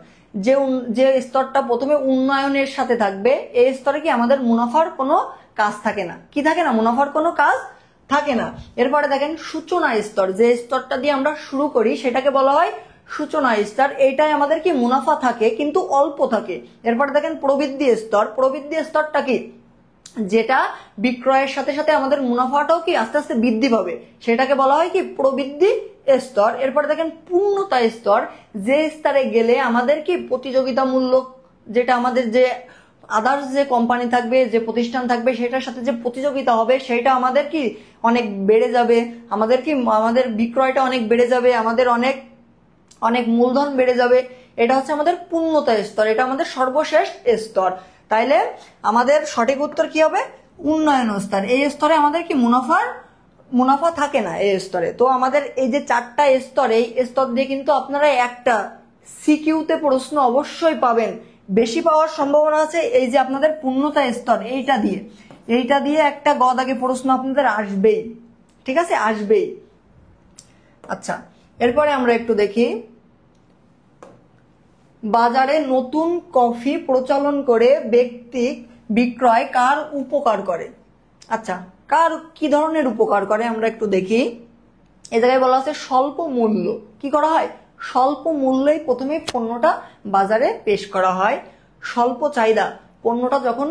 যে স্তরটা প্রথমে উন্নয়নের সাথে থাকবে এই স্তরে কি আমাদের মুনাফার কোনো কাজ থাকে না। কি থাকে না? মুনাফার কোনো কাজ থাকে না। এরপরে দেখেন সূচনা স্তর, যে স্তরটা দিয়ে আমরা শুরু করি সেটাকে বলা হয় সূচনা স্তর, এইটাই আমাদের কি মুনাফা থাকে কিন্তু অল্প থাকে। এরপরে দেখেন প্রবৃদ্ধি স্তর, প্রবৃদ্ধি স্তরটা কি যেটা বিক্রয়ের সাথে সাথে আমাদের মুনাফাটাও কি আস্তে আস্তে বৃদ্ধি পাবে, সেটাকে বলা হয় কি প্রবৃদ্ধি স্তর। এরপরে দেখেন পূর্ণতা স্তর, যে স্তরে গেলে আমাদের কি প্রতিযোগিতামূলক, যেটা আমাদের যে আদার্স যে কোম্পানি থাকবে, যে প্রতিষ্ঠান থাকবে সেটার সাথে যে প্রতিযোগিতা হবে সেটা আমাদের কি অনেক বেড়ে যাবে, আমাদের কি আমাদের বিক্রয়টা অনেক বেড়ে যাবে, আমাদের অনেক অনেক মূলধন বেড়ে যাবে। এটা হচ্ছে আমাদের পূর্ণতা স্তর, এটা আমাদের সর্বশেষ স্তর। তাইলে আমাদের সঠিক উত্তর কি হবে? উন্নয়ন স্তর। এই স্তরে আমাদের কি মুনাফা থাকে না এই স্তরে। তো আমাদের এই যে চারটা স্তর, এই স্তর দিয়ে কিন্তু আপনারা একটা সিকিউতে প্রশ্ন অবশ্যই পাবেন, বেশি পাওয়ার সম্ভাবনা আছে এই যে আপনাদের পূর্ণতা স্তর এইটা দিয়ে একটা গ দাগে প্রশ্ন আপনাদের আসবেই। ঠিক আছে, আসবেই। আচ্ছা, এরপরে আমরা একটু দেখি বাজারে নতুন কফি প্রচলন করে ব্যক্তি বিক্রয় কার উপকার করে? আচ্ছা, কার কি ধরনের উপকার করে আমরা একটু দেখি। এই জায়গায় বলা আছে স্বল্প মূল্য। কি করা হয়? স্বল্প মূল্যেই প্রথমে পণ্যটা বাজারে পেশ করা হয়। স্বল্প চাহিদা, পণ্যটা যখন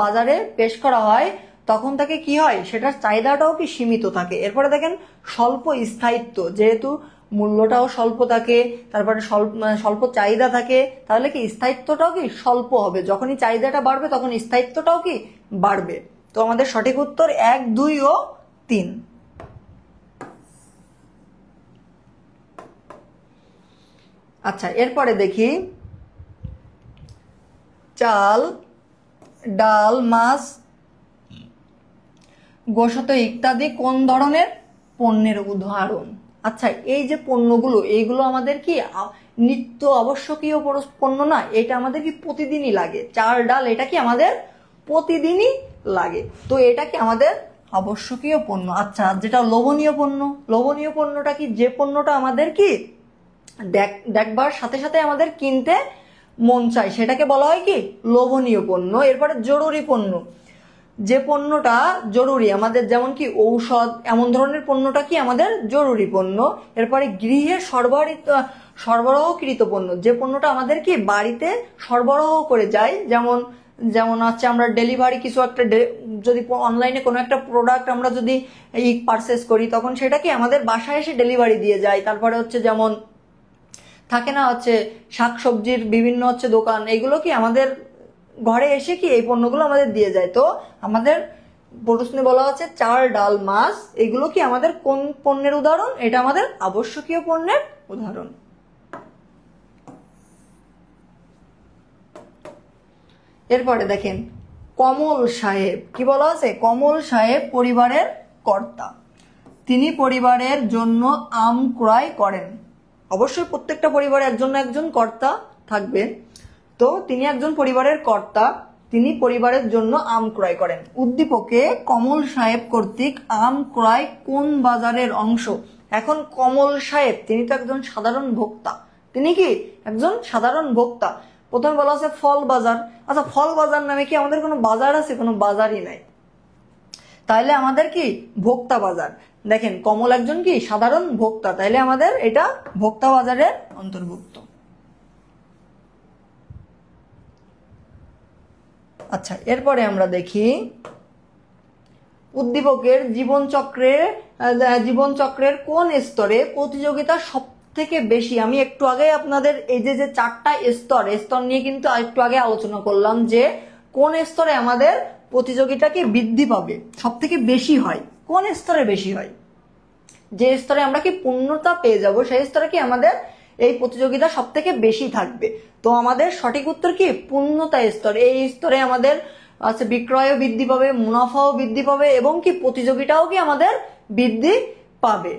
বাজারে পেশ করা হয় তখন তাকে কি হয়, সেটার চাহিদাটাও কি সীমিত থাকে। এরপরে দেখেন স্বল্প স্থায়িত্ব, যেহেতু মূল্যটাও স্বল্প থাকে, তারপরে স্বল্প চাহিদা থাকে, তাহলে কি স্থায়িত্বটাও কি স্বল্প হবে। যখনই চাহিদাটা বাড়বে তখন স্থায়িত্বটাও কি বাড়বে। তো আমাদের সঠিক উত্তর 1, 2 ও 3। আচ্ছা, এরপরে দেখি চাল, ডাল, মাছ, গোশত ইত্যাদি কোন ধরনের পণ্যের উদাহরণ? আচ্ছা, এই যে পণ্যগুলো এইগুলো আমাদের কি নিত্য আবশ্যকীয় পণ্য না, এটা আমাদের কি প্রতিদিনই লাগে। চাল ডাল এটা কি আমাদের প্রতিদিনই লাগে, তো এটা কি আমাদের আবশ্যকীয় পণ্য। আচ্ছা, যেটা লোভনীয় পণ্য, লোভনীয় পণ্যটা কি যে পণ্যটা আমাদের কি দেখবার সাথে সাথে আমাদের কিনতে মন চায় সেটাকে বলা হয় কি লোভনীয় পণ্য। এরপরে জরুরি পণ্য, যে পণ্যটা জরুরি আমাদের, যেমন কি ঔষধ, এমন ধরনের পণ্যটা কি আমাদের জরুরি পণ্য। এরপরে গৃহে সরবরাহকৃত পণ্য, যে পণ্যটা আমাদের কি বাড়িতে সরবরাহ করে যায়, যেমন হচ্ছে আমরা ডেলিভারি কিছু একটা, যদি অনলাইনে কোনো একটা প্রোডাক্ট আমরা যদি পারচেস করি তখন সেটা কি আমাদের বাসায় এসে ডেলিভারি দিয়ে যায়। তারপরে হচ্ছে যেমন থাকে না হচ্ছে শাকসবজির বিভিন্ন হচ্ছে দোকান, এগুলো কি আমাদের ঘরে এসে কি এই পণ্যগুলো আমাদের দিয়ে যায়। তো আমাদের প্রশ্নে বলা হচ্ছে চাল ডাল মাছ এগুলো কি আমাদের কোন পণ্যের উদাহরণ? এটা আমাদের আবশ্যকীয় পণ্যের উদাহরণ। এরপরে দেখেন কমল সাহেব, কি বলা আছে, কমল সাহেব পরিবারের কর্তা, তিনি পরিবারের জন্য আম ক্রয় করেন। অবশ্যই প্রত্যেকটা পরিবারে একজন না একজন কর্তা থাকবে, তো তিনি একজন পরিবারের কর্তা, তিনি পরিবারের জন্য আম ক্রয় করেন। উদ্দীপকে কমল সাহেব কর্তৃক আম ক্রয় কোন বাজারের অংশ? এখন কমল সাহেব তিনি তো একজন সাধারণ ভোক্তা, তিনি কি একজন সাধারণ ভোক্তা। প্রথমে বলা আছে ফল বাজার। আচ্ছা, ফল বাজার নামে কি আমাদের কোনো বাজার আছে? কোনো বাজারই নাই, তাইলে আমাদের কি ভোক্তা বাজার। দেখেন কমল একজন কি সাধারণ ভোক্তা, তাইলে আমাদের এটা ভোক্তা বাজারের অন্তর্ভুক্ত। আচ্ছা, এরপরে আমরা দেখি উদ্দীপকের জীবনচক্রের কোন স্তরে প্রতিযোগিতা সব থেকে বেশি? আমি একটু আগে আপনাদের এই যে চারটা স্তর নিয়ে কিন্তু একটু আগে আলোচনা করলাম যে কোন স্তরে আমাদের প্রতিযোগিতা কি বৃদ্ধি পাবে, সব থেকে বেশি হয় কোন স্তরে বেশি হয়? যে স্তরে আমরা কি পূর্ণতা পেয়ে যাব সেই স্তরে কি আমাদের এই প্রতিযোগিতা সব থেকে বেশি থাকবে। তো আমাদের সঠিক উত্তর কি পূর্ণতা স্তর। এই স্তরে আমাদের আছে বিক্রয়ও বৃদ্ধি পাবে, মুনাফাও বৃদ্ধি পাবে এবং কি প্রতিযোগিতাও কি আমাদের বৃদ্ধি পাবে।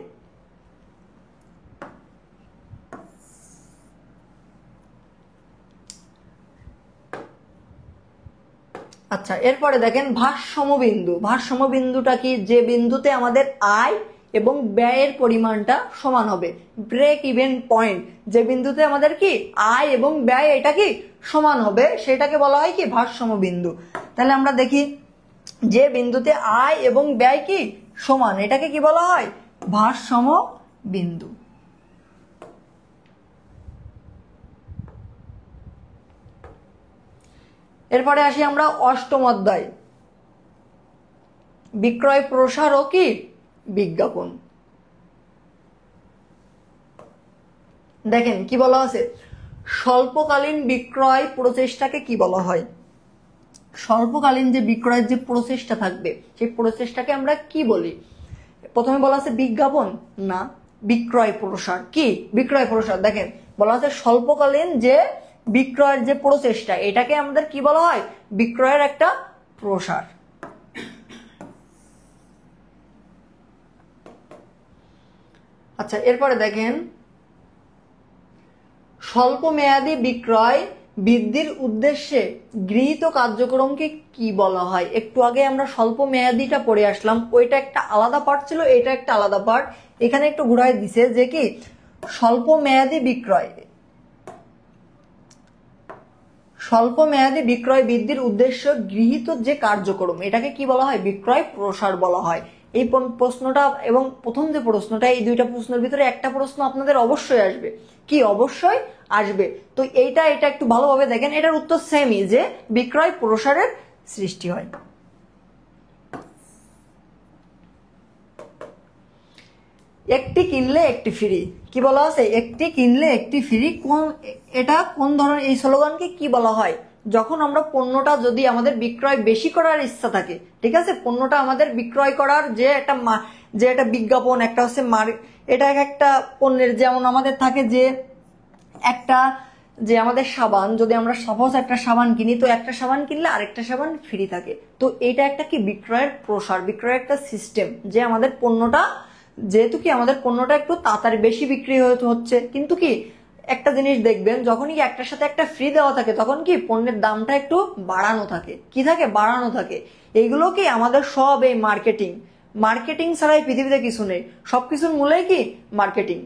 আচ্ছা, এরপরে দেখেন ভারসাম্য বিন্দু। ভারসাম্য বিন্দুটা কি? যে বিন্দুতে আমাদের আয় এবং ব্যয়ের পরিমাণটা সমান হবে। ব্রেক ইভেন পয়েন্ট, যে বিন্দুতে আমাদের কি আয় এবং ব্যয় এটা কি সমান হবে সেটাকে বলা হয় কি ভারসাম্য বিন্দু। তাহলে আমরা দেখি যে বিন্দুতে আয় এবং ব্যয় কি সমান এটাকে কি বলা হয়? ভারসাম্য বিন্দু। এরপরে আসি আমরা অষ্টম অধ্যায়, বিক্রয় প্রসার ও কি বিজ্ঞাপন। দেখেন কি বলা আছে, স্বল্পকালীন বিক্রয় প্রচেষ্টাকে কি বলা হয়? স্বল্পকালীন যে বিক্রয়ের যে প্রচেষ্টা থাকবে সেই প্রচেষ্টাকে আমরা কি বলি? প্রথমে বলা আছে বিজ্ঞাপন না, বিক্রয় প্রসার। কি বিক্রয় প্রসার? দেখেন বলা আছে স্বল্পকালীন যে বিক্রয়ের যে প্রচেষ্টা এটাকে আমাদের কি বলা হয়? বিক্রয়ের একটা প্রসার। আচ্ছা, এরপরে দেখেন স্বল্প মেয়াদী বিক্রয় বৃদ্ধির উদ্দেশ্যে গৃহীত কার্যক্রমকে কি বলা হয়? একটু আগে আমরা স্বল্প মেয়াদীটা পড়ে আসলাম, ওইটা একটা আলাদা পার্ট ছিল, এটা একটা আলাদা পার্ট। এখানে একটু ঘুরাই দিছে যে কি স্বল্প মেয়াদী বিক্রয়, স্বল্প মেয়াদী বিক্রয় বৃদ্ধির উদ্দেশ্য গৃহীত যে কার্যক্রম এটাকে কি বলা হয়? বিক্রয় প্রসার বলা হয়। এই প্রশ্নটা এবং প্রথম যে প্রশ্নটা, এই দুইটা প্রশ্নের ভিতরে একটা প্রশ্ন আপনাদের অবশ্যই আসবে। কি অবশ্যই আসবে? তো এটা একটু ভালোভাবে দেখেন, এটার উত্তর সেমই, যে বিক্রয় প্রসারের সৃষ্টি হয়। একটি কিনলে একটি ফ্রি, কি বলা আছে? একটি কিনলে একটি ফ্রি। এটা কোন ধরনের, এই স্লোগানকে কি বলা হয়? যখন আমরা পণ্যটা যদি আমাদের বিক্রয় বেশি করার ইচ্ছা থাকে, ঠিক আছে, পণ্যটা আমাদের বিক্রয় করার যে একটা বিজ্ঞাপন, একটা হচ্ছে এটা একটা পণ্যের, যেমন আমাদের থাকে যে আমাদের সাবান, যদি আমরা সাপোজ একটা সাবান কিনি তো একটা সাবান কিনলে আরেকটা সাবান ফ্রি থাকে। তো এটা একটা কি বিক্রয়ের প্রসার, বিক্রয়ের একটা সিস্টেম, যে আমাদের পণ্যটা যেহেতু কি আমাদের পণ্যটা একটু তাড়াতাড়ি বেশি বিক্রি হচ্ছে, কিন্তু কি একটা জিনিস দেখবেন যখনই একটার সাথে একটা ফ্রি দেওয়া থাকে তখন কি পণ্যের দামটা একটু বাড়ানো থাকে। কি থাকে? বাড়ানো থাকে। এইগুলো কি আমাদের সব এই মার্কেটিং ছাড়াই পৃথিবীতে কিছু নেই, সবকিছুর মূলেই কি মার্কেটিং।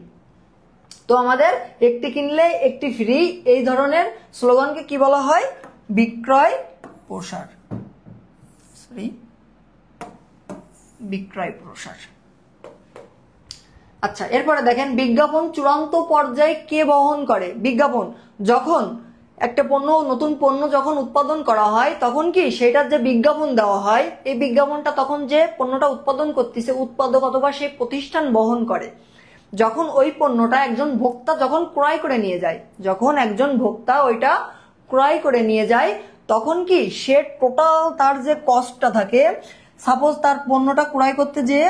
তো আমাদের একটি কিনলে একটি ফ্রি এই ধরনের স্লোগানকে কি বলা হয়? বিক্রয় প্রসার। বিক্রয় প্রসার। আচ্ছা, এরপরে দেখেন বিজ্ঞাপন চূড়ান্ত পর্যায়ে কে বহন করে? বিজ্ঞাপন যখন একটা নতুন পণ্য যখন উৎপাদন করা হয় তখন কি সেটার যে বিজ্ঞাপন দেওয়া হয়, এই বিজ্ঞাপনটা তখন যে পণ্যটা উৎপাদন করতেছে উৎপাদক অথবা সেই প্রতিষ্ঠান বহন করে। যখন ওই পণ্যটা একজন ভোক্তা যখন ক্রয় করে নিয়ে যায়, যখন একজন ভোক্তা ওইটা ক্রয় করে নিয়ে যায় তখন কি সে টোটাল তার যে কস্টটা থাকে, সাপোজ তার পণ্যটা ক্রয় করতে যে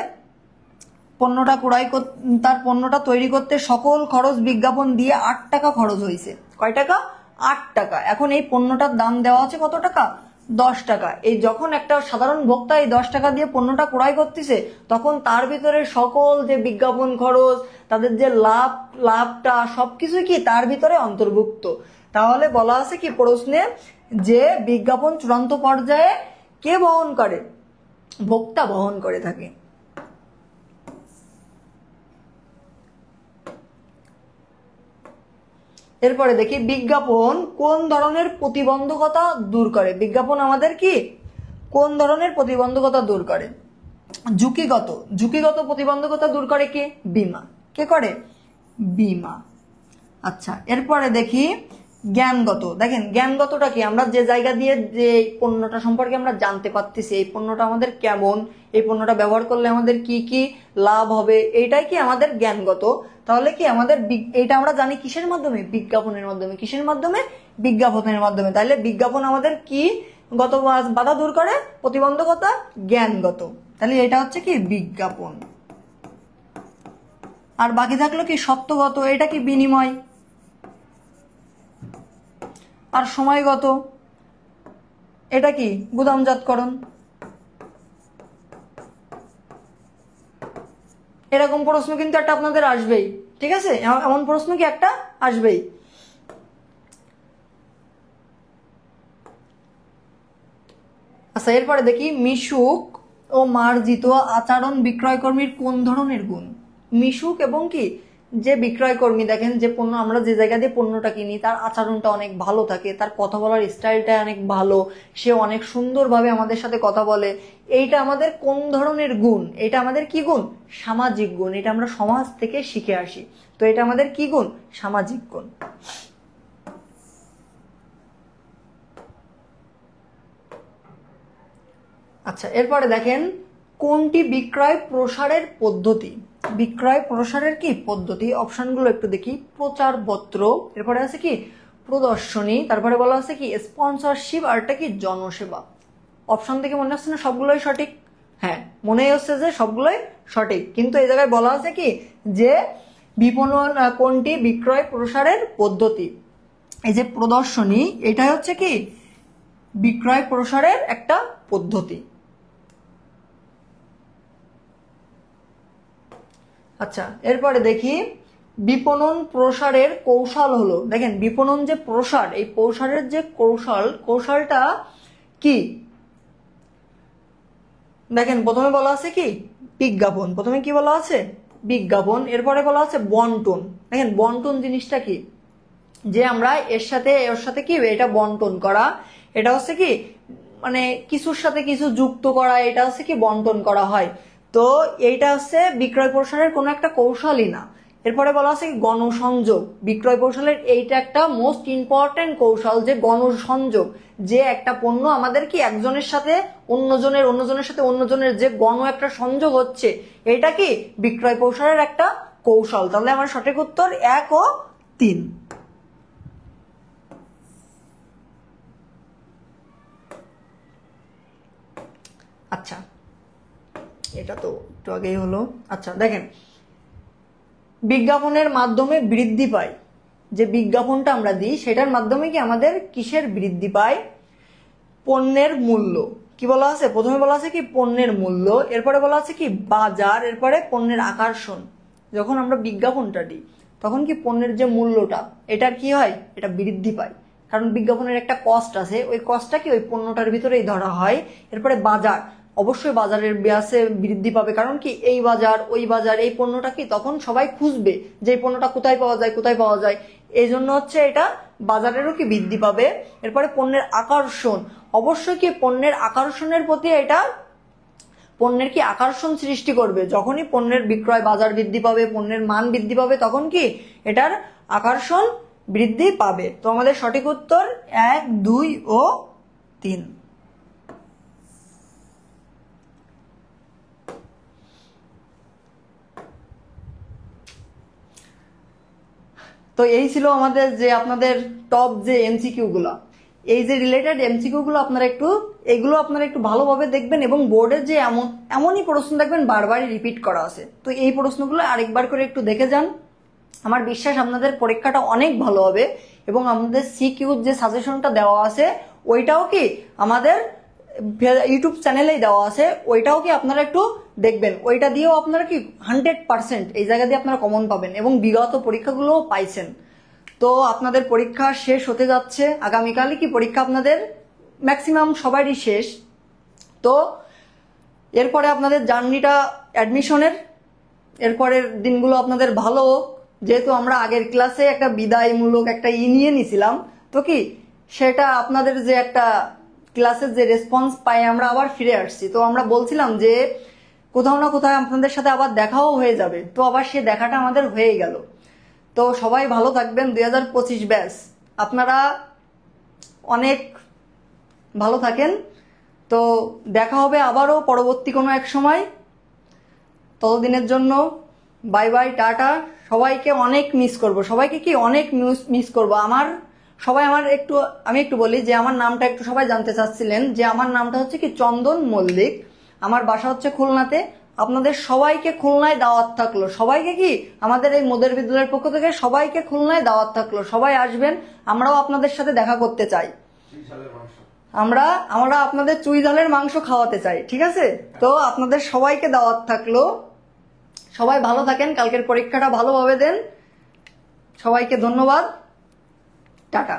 তার পণ্যটা তৈরি করতে সকল খরচ বিজ্ঞাপন দিয়ে 8 টাকা খরচ হয়েছে। কয় টাকা? 8 টাকা। এখন এই পণ্যটার দাম দেওয়া আছে কত টাকা? 10 টাকা। এই যখন একটা সাধারণ ভোক্তা এই 10 টাকা দিয়ে পণ্যটা ক্রয় করতেছে, তখন তার ভিতরে সকল যে বিজ্ঞাপন খরচ, তাদের যে লাভটা সবকিছু কি তার ভিতরে অন্তর্ভুক্ত। তাহলে বলা আছে কি প্রশ্নে, যে বিজ্ঞাপন চূড়ান্ত পর্যায়ে কে বহন করে? ভোক্তা বহন করে থাকে। এরপরে দেখি বিজ্ঞাপন কোন ধরনের প্রতিবন্ধকতা দূর করে। বিজ্ঞাপন আমাদের কি কোন ধরনের প্রতিবন্ধকতা দূর করে? ঝুঁকিগত প্রতিবন্ধকতা দূর করে কে? বীমা। কে করে? বীমা। আচ্ছা, এরপরে দেখি জ্ঞানগত। দেখেন জ্ঞানগতটা কি? আমরা যে জায়গা দিয়ে যে পণ্যটা সম্পর্কে আমরা জানতে পারতেছি, এই পণ্যটা আমাদের কেমন, এই পণ্যটা ব্যবহার করলে আমাদের কি কি লাভ হবে, এইটাই কি আমাদের জ্ঞানগত। তাহলে কি আমাদের এইটা আমরা জানি কিসের মাধ্যমে? বিজ্ঞাপনের মাধ্যমে। কিসের মাধ্যমে? বিজ্ঞাপনের মাধ্যমে। তাহলে বিজ্ঞাপন আমাদের কি গত বাধা দূর করে? প্রতিবন্ধকতা জ্ঞানগত। তাহলে এটা হচ্ছে কি বিজ্ঞাপন। আর বাকি থাকলো কি সত্যগত। এটা কি বিনিময়। আর সময়গত, এটা কি গুদামজাতকরণ। এরকম প্রশ্ন কিন্তু একটা আপনাদের আসবেই, ঠিক আছে? এমন প্রশ্ন কি একটা আসবেই। আচ্ছা, এরপরে দেখি মিশুক ও মার্জিত আচরণ বিক্রয়কর্মীর কোন ধরনের গুণ? মিশুক এবং কি যে বিক্রয়কর্মী, দেখেন যে পণ্য আমরা যে জায়গা দিয়ে পণ্যটা কিনি তার আচরণটা অনেক ভালো থাকে, তার কথা বলার স্টাইলটা অনেক ভালো, সে অনেক সুন্দরভাবে আমাদের সাথে কথা বলে। এইটা আমাদের কোন ধরনের গুণ? এটা আমাদের কি গুণ? সামাজিক গুণ। এটা আমরা সমাজ থেকে শিখে আসি। তো এটা আমাদের কি গুণ? সামাজিক গুণ। আচ্ছা, এরপরে দেখেন কোনটি বিক্রয় প্রসারের পদ্ধতি? বিক্রয় প্রসারের কি পদ্ধতি? অপশনগুলো একটু দেখি। প্রচারপত্র, এরপরে আছে কি প্রদর্শনী, তারপরে বলা আছে কি স্পন্সরশিপ, আর এটা কি জনসেবা। অপশন থেকে মনে হচ্ছে না সবগুলোই সঠিক? হ্যাঁ, মনে হচ্ছে যে সবগুলোই সঠিক, কিন্তু এই জায়গায় বলা আছে কি যে বিপণন কোনটি বিক্রয় প্রসারের পদ্ধতি? এই যে প্রদর্শনী, এটা হচ্ছে কি বিক্রয় প্রসারের একটা পদ্ধতি। আচ্ছা, এরপরে দেখি বিপণন প্রসারের কৌশল হলো। দেখেন বিপণন যে প্রসার, এই প্রসারের যে কৌশলটা কি? দেখেন প্রথমে বলা আছে কি বিজ্ঞাপন। প্রথমে কি বলা আছে? বিজ্ঞাপন। এরপরে বলা আছে বন্টন। দেখেন বন্টন জিনিসটা কি? যে আমরা এর সাথে কি এটা বন্টন করা, এটা হচ্ছে কি মানে কিছুর সাথে কিছু যুক্ত করা, এটা হচ্ছে কি বন্টন করা হয়। তো এইটা হচ্ছে বিক্রয় প্রসারের কোনো একটা কৌশলই না। এরপরে বলা আছে গণসংযোগ। বিক্রয় কৌশলের এইটা একটা মোস্ট ইম্পর্টেন্ট কৌশল, যে গণসংযোগ, যে একটা পণ্য আমাদের কি একজনের সাথে অন্যজনের সাথে অন্যজনের যে একটা সংযোগ হচ্ছে, এটা কি বিক্রয় প্রসারের একটা কৌশল। তাহলে আমার সঠিক উত্তর 1 ও 3। আচ্ছা, এটা তো একটু আগেই হলো। আচ্ছা দেখেন বিজ্ঞাপনের মাধ্যমে বৃদ্ধি পায়, যে বিজ্ঞাপনটা আমরা দিই সেটার মাধ্যমে কি আমাদের কিসের বৃদ্ধি পায়? পণ্যের মূল্য। কি বলা আছে? প্রথমে বলা আছে কি পণ্যের মূল্য, এরপরে বলা আছে কি বাজার, এরপরে পণ্যের আকর্ষণ। যখন আমরা বিজ্ঞাপনটা দিই তখন কি পণ্যের যে মূল্যটা এটার কি হয়? এটা বৃদ্ধি পায়, কারণ বিজ্ঞাপনের একটা কস্ট আছে, ওই কস্টটা কি ওই পণ্যটার ভিতরেই ধরা হয়। এরপরে বাজার, অবশ্যই বাজারের ব্যাসে বৃদ্ধি পাবে, কারণ কি এই বাজার ওই বাজার, এই পণ্যটা কি তখন সবাই খুঁজবে যে এই পণ্যটা কোথায় পাওয়া যায়, এই জন্য হচ্ছে এটা বাজারেরও কি বৃদ্ধি পাবে। এরপরে পণ্যের আকর্ষণ, অবশ্যই কি পণ্যের আকর্ষণের প্রতি এটা পণ্যের কি আকর্ষণ সৃষ্টি করবে। যখনই পণ্যের বিক্রয় বাজার বৃদ্ধি পাবে, পণ্যের মান বৃদ্ধি পাবে, তখন কি এটার আকর্ষণ বৃদ্ধি পাবে। তো আমাদের সঠিক উত্তর 1, 2 ও 3। তো এই ছিল আমাদের যে আপনাদের টপ যে এমসিকিউ গুলা, এই যে রিলেটেড এমসিকিউ গুলো আপনারা একটু ভালোভাবে দেখবেন, এবং বোর্ডের যে এমনই প্রশ্ন দেখবেন বারবার রিপিট করা আছে। তো এই প্রশ্নগুলো আরেকবার করে একটু দেখে যান। আমার বিশ্বাস আপনাদের পরীক্ষাটা অনেক ভালো হবে, এবং আমাদের সিকিউ যে সাজেশনটা দেওয়া আছে ওইটাও কি আমাদের ইউটিউব চ্যানেলেই দেওয়া আছে, ওইটাও কি আপনারা একটু দেখবেন। ওইটা দিয়েও আপনারা কি 100% এই জায়গা দিয়ে আপনারা কমন পাবেন এবং বিগত পরীক্ষাগুলোও পাইছেন। তো আপনাদের পরীক্ষা শেষ হতে যাচ্ছে, আগামীকালই কি পরীক্ষা আপনাদের ম্যাক্সিমাম সবারই শেষ। তো এরপরে আপনাদের জার্নিটা অ্যাডমিশনের, এরপরের দিনগুলো আপনাদের ভালো হোক। যেহেতু আমরা আগের ক্লাসে একটা বিদায়মূলক একটা নিয়ে নিছিলাম, তো কি সেটা আপনাদের যে একটা ক্লাসের যে রেসপন্স পাই আমরা আবার ফিরে আসছি। তো আমরা বলছিলাম যে কোথাও না কোথাও আপনাদের সাথে আবার দেখাও হয়ে যাবে, তো আবার সে দেখাটা আমাদের হয়ে গেল। তো সবাই ভালো থাকবেন। 2025 ব্যাচ আপনারা অনেক ভালো থাকেন। তো দেখা হবে আবারও পরবর্তী কোনো এক সময়। ততদিনের জন্য বাই বাই, টাটা। সবাইকে অনেক মিস করব, সবাইকে কি অনেক মিস করব। আমি একটু বলি যে আমার নামটা একটু সবাই জানতে চাচ্ছিলেন, যে আমার নামটা হচ্ছে কি চন্দন মল্লিক, আমার বাসা হচ্ছে খুলনাতে। আপনাদের সবাইকে খুলনায় দাওয়াত থাকলো, সবাইকে কি আমাদের এই মোদের বিদ্যালয়ের পক্ষ থেকে সবাইকে খুলনায় দাওয়াত থাকলো, সবাই আসবেন, আমরাও আপনাদের সাথে দেখা করতে চাই। আমরা আপনাদের চুই ঝালের মাংস খাওয়াতে চাই, ঠিক আছে? তো আপনাদের সবাইকে দাওয়াত থাকলো, সবাই ভালো থাকেন, কালকের পরীক্ষাটা ভালোভাবে দেন। সবাইকে ধন্যবাদ, টাটা।